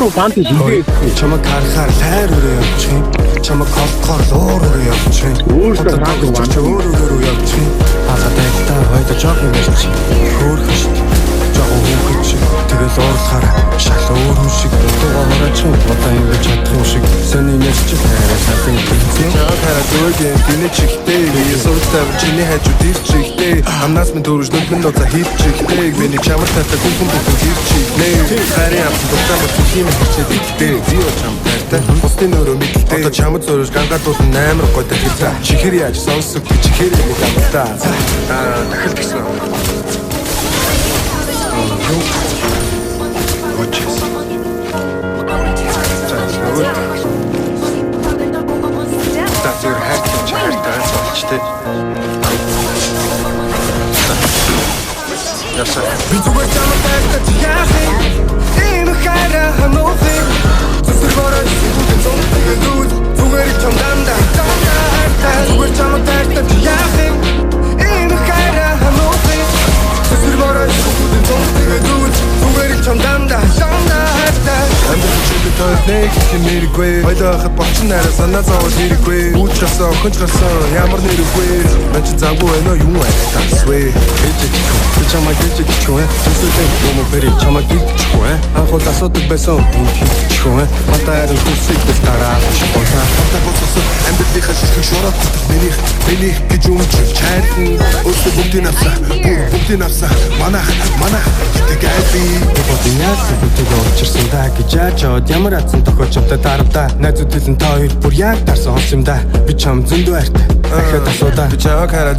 Хатуу банд хийгээ. Чамаг харахаар хайр өрөө явчих. Чамаг холдохоор луур өрөө явчих. Өөртөө хатуу банд өрөө явчих. Хатаатай хойд жоох юм ярьж. Хөөрхөш. Жоо хөөрхөж. Тэгэл уурлахаар шал өөр юм шиг дуугаа хараач. Одоо ингэж чадах юм шиг. Сони нэрч хайраа сатын гинцээ. Чамаг хараад өгөө гинэ чихтэй. Ясуутай чиний хажууд ирчихтэй. Амнаас минь төрөж нүдмэн нуцаа хийчихтэй. Миний чамд татаа хүн хийчихнэ. Харин авсан дутаа бат юм хийчихтэй. Зио чам таартай. Бусдын өрөө мэдэлтэй. Одоо чамд зөрөж гангаадууд амар гойтой хэлээ. Чихэр яаж сонсох чихэр нэг амтаа. Дахил гисэн. Очис. Татвар хайртай болчтой. Яса. Би зүгээр чамд таартай яах юм? Энэ хайраа хамаагүй. Зүсэргээрээ зүгтэн зонтойгоо зүгээр чамдаа хайртай. Зүгээр чамд таартай яах юм? Энэ хайраа хамаагүй. Зүсэргээрээ зүгтэн зонтойгоо зүгээр чамдаа хайртай. Амбич чөлөөтэй хэмэргүй. Хоёулахад болчихно арай санаа зовоод хэрэггүй. Үүчрээсээ охинч гарсан ямар нэргүй. Мань заагүй байна юу айтасвэ. Чамаг дэжчихгүй. Зүсэлтэй юм бэрий чамаг дэжчихгүй. Анхуул асуудаг байсан дэжчихгүй. Хатаар хүсэж дараа шоолаа. Хатаа болсон амбилийнхаа шилхэг шороод миний гэж өмчөж чайрхан. Өстө бүгдийн авсаа. Манах гэдэг би. Бодинаас бүгдийг орчирсан да гэж яачаад ямар атсан тохиолчтой дарамтаа. Найзууд хэлэн та хоёр бүр яг тарсан онс юм да. Би чам зөндөө арт. Ахад асуудаа. Би чамаг хараад